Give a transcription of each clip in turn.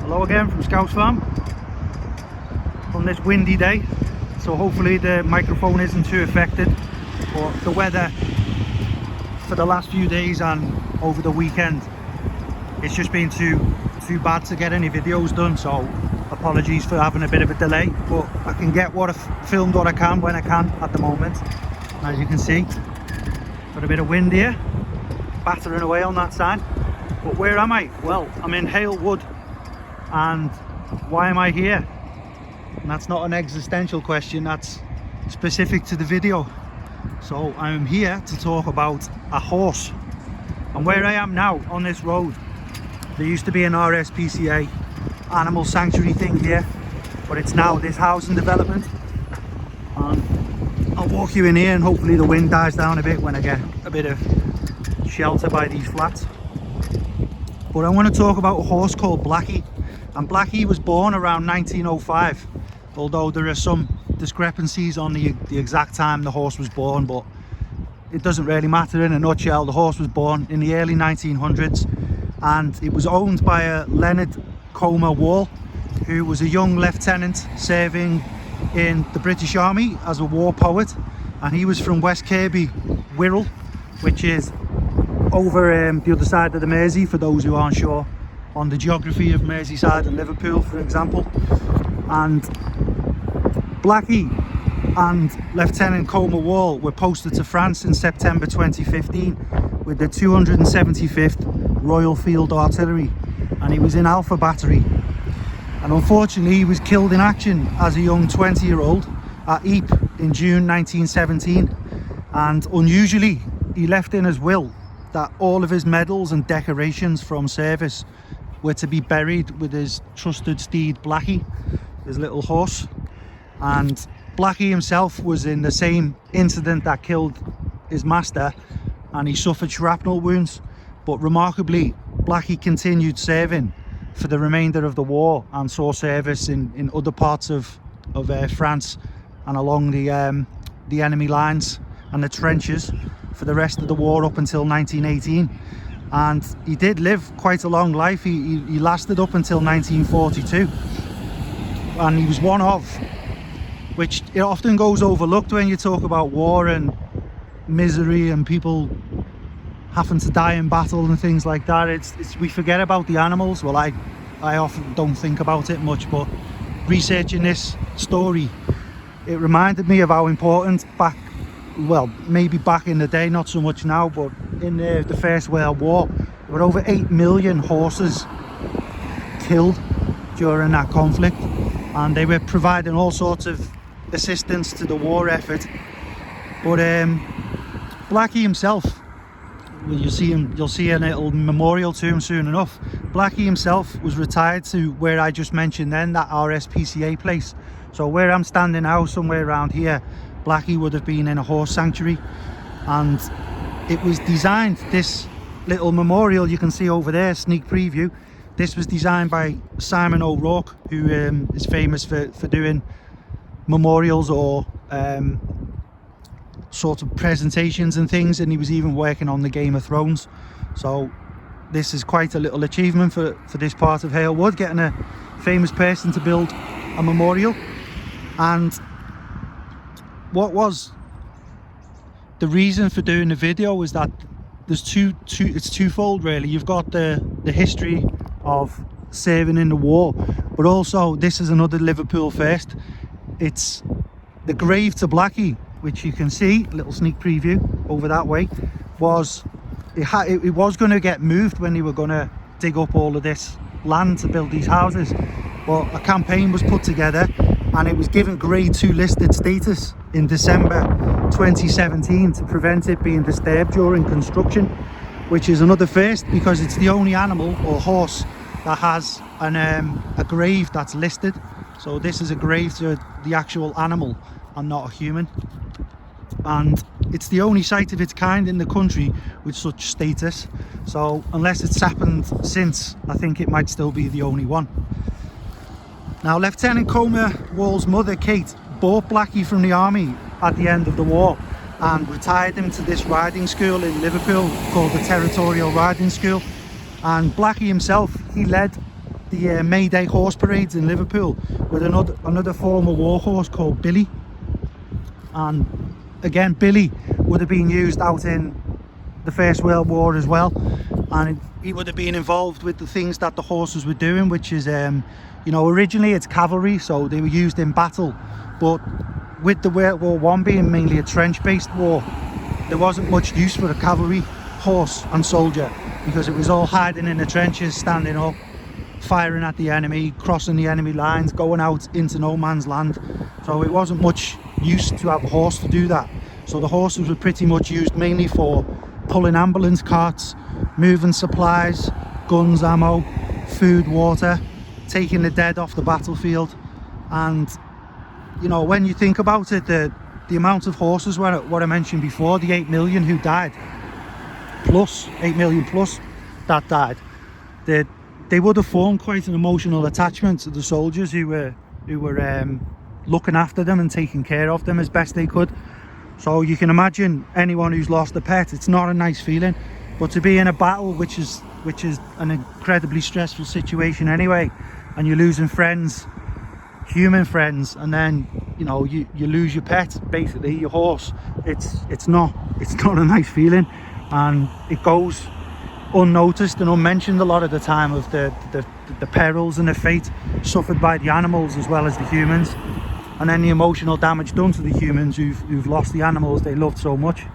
Hello again from Scouse Farm on this windy day, so hopefully the microphone isn't too affected. But the weather for the last few days and over the weekend, it's just been too bad to get any videos done, so apologies for having a bit of a delay, but I can get filmed what I can when I can at the moment. As you can see, got a bit of wind here battering away on that side. But where am I? Well, I'm in Hale Wood. And why am I here? And that's not an existential question, that's specific to the video. So I'm here to talk about a horse. And where I am now on this road, there used to be an RSPCA animal sanctuary thing here, but it's now this housing development. And I'll walk you in here and hopefully the wind dies down a bit when I get a bit of shelter by these flats. But I want to talk about a horse called Blackie. And Blackie was born around 1905, although there are some discrepancies on the exact time the horse was born, but it doesn't really matter. In a nutshell, the horse was born in the early 1900s and it was owned by a Leonard Comer Wall, who was a young lieutenant serving in the British Army as a war poet, and he was from West Kirby, Wirral, which is over the other side of the Mersey, for those who aren't sure on the geography of Merseyside and Liverpool, for example. And Blackie and Lieutenant Comer Wall were posted to France in September 2015 with the 275th Royal Field Artillery, and he was in Alpha Battery. And unfortunately he was killed in action as a young 20-year-old at Ypres in June 1917, and unusually he left in his will that all of his medals and decorations from service were to be buried with his trusted steed Blackie, his little horse. And Blackie himself was in the same incident that killed his master, and he suffered shrapnel wounds, but remarkably Blackie continued serving for the remainder of the war and saw service in other parts of France and along the enemy lines and the trenches for the rest of the war up until 1918. And he did live quite a long life. He lasted up until 1942, and he was one of, which it often goes overlooked when you talk about war and misery and people having to die in battle and things like that. We forget about the animals. Well, I often don't think about it much, but researching this story, it reminded me of how important maybe back in the day, not so much now, but in the First World War, there were over 8 million horses killed during that conflict, and they were providing all sorts of assistance to the war effort. But Blackie himself, you'll see a little memorial to him soon enough. Blackie himself was retired to where I just mentioned then, that RSPCA place. So where I'm standing now, somewhere around here, Blackie would have been in a horse sanctuary, and it was designed, this little memorial you can see over there, sneak preview, this was designed by Simon O'Rourke, who is famous for doing memorials or sort of presentations and things, and he was even working on the Game of Thrones. So this is quite a little achievement for this part of Hale Wood, getting a famous person to build a memorial. And what was the reason for doing the video was that there's it's twofold really. You've got the history of serving in the war, but also this is another Liverpool first. It's the grave to Blackie, which you can see, a little sneak preview over that way, it was going to get moved when they were going to dig up all of this land to build these houses, but a campaign was put together and it was given grade 2 listed status in December 2017 to prevent it being disturbed during construction, which is another first because it's the only animal or horse that has a grave that's listed. So this is a grave to the actual animal and not a human, and it's the only site of its kind in the country with such status. So unless it's happened since, I think it might still be the only one. Now, Lieutenant Comer Wall's mother, Kate, bought Blackie from the army at the end of the war and retired him to this riding school in Liverpool called the Territorial Riding School. And Blackie himself, he led the May Day horse parades in Liverpool with another former war horse called Billy. And again, Billy would have been used out in the First World War as well, and he would have been involved with the things that the horses were doing, which is you know, originally it's cavalry, so they were used in battle, but with the World War One being mainly a trench-based war, there wasn't much use for a cavalry horse and soldier, because it was all hiding in the trenches, standing up, firing at the enemy, crossing the enemy lines, going out into no man's land. So it wasn't much use to have a horse to do that. So the horses were pretty much used mainly for pulling ambulance carts, moving supplies, guns, ammo, food, water, taking the dead off the battlefield. And you know, when you think about it, the amount of horses, what I mentioned before, the 8 million who died, plus 8 million plus that died, they would have formed quite an emotional attachment to the soldiers who were looking after them and taking care of them as best they could. So you can imagine anyone who's lost a pet, it's not a nice feeling. But to be in a battle, which is an incredibly stressful situation anyway, and you're losing friends, human friends, and then you know you lose your pet, basically your horse, it's not a nice feeling, and it goes unnoticed and unmentioned a lot of the time, of the perils and the fate suffered by the animals as well as the humans, and then the emotional damage done to the humans who've lost the animals they loved so much.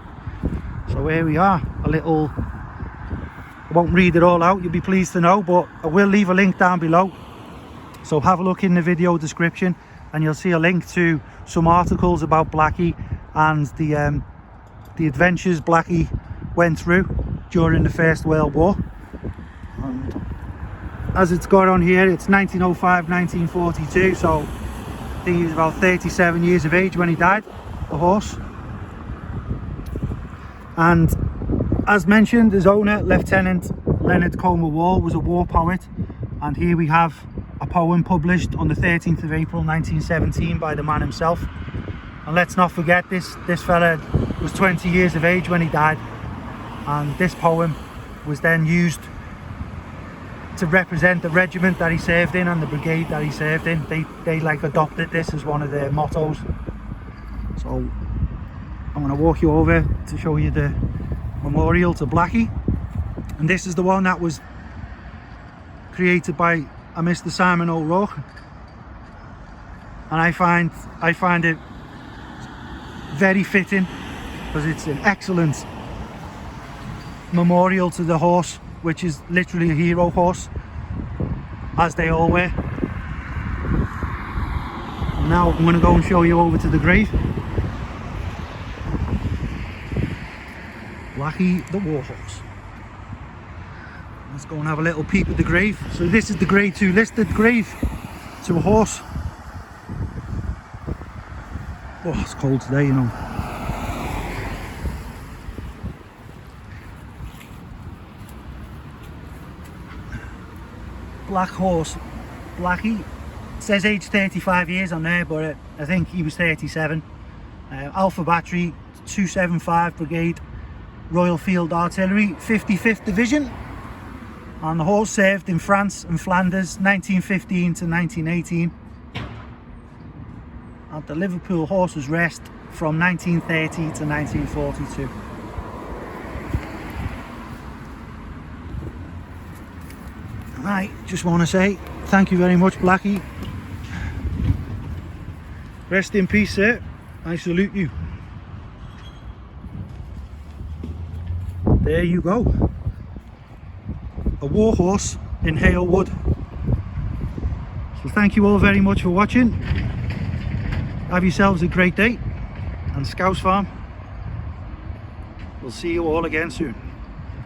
So here we are, a little, I won't read it all out, you'll be pleased to know, but I will leave a link down below, so have a look in the video description and you'll see a link to some articles about Blackie and the adventures Blackie went through during the First World War. And as it's got on here, it's 1905 1942, so I think he was about 37 years of age when he died, the horse. And as mentioned, his owner, Lieutenant Leonard Comer Wall, was a war poet, and here we have a poem published on the 13th of April 1917 by the man himself. And let's not forget, this fella was 20 years of age when he died, and this poem was then used to represent the regiment that he served in and the brigade that he served in. They like adopted this as one of their mottos. So I'm going to walk you over to show you the memorial to Blackie, and this is the one that was created by a Mr. Simon O'Rourke, and I find it very fitting because it's an excellent memorial to the horse, which is literally a hero horse, as they all were. And now I'm going to go and show you over to the grave. Blackie the warhorse. Let's go and have a little peep at the grave. So this is the grade 2 listed grave to a horse. Oh, it's cold today, you know. Black horse, Blackie. It says age 35 years on there, but I think he was 37. Alpha Battery, 275 Brigade, Royal Field Artillery, 55th Division. And the horse served in France and Flanders 1915 to 1918. At the Liverpool Horses Rest from 1930 to 1942. I just want to say thank you very much, Blackie. Rest in peace, sir. I salute you. There you go. A war horse in Hale Wood. So thank you all very much for watching. Have yourselves a great day, and Scouse Farm, we'll see you all again soon.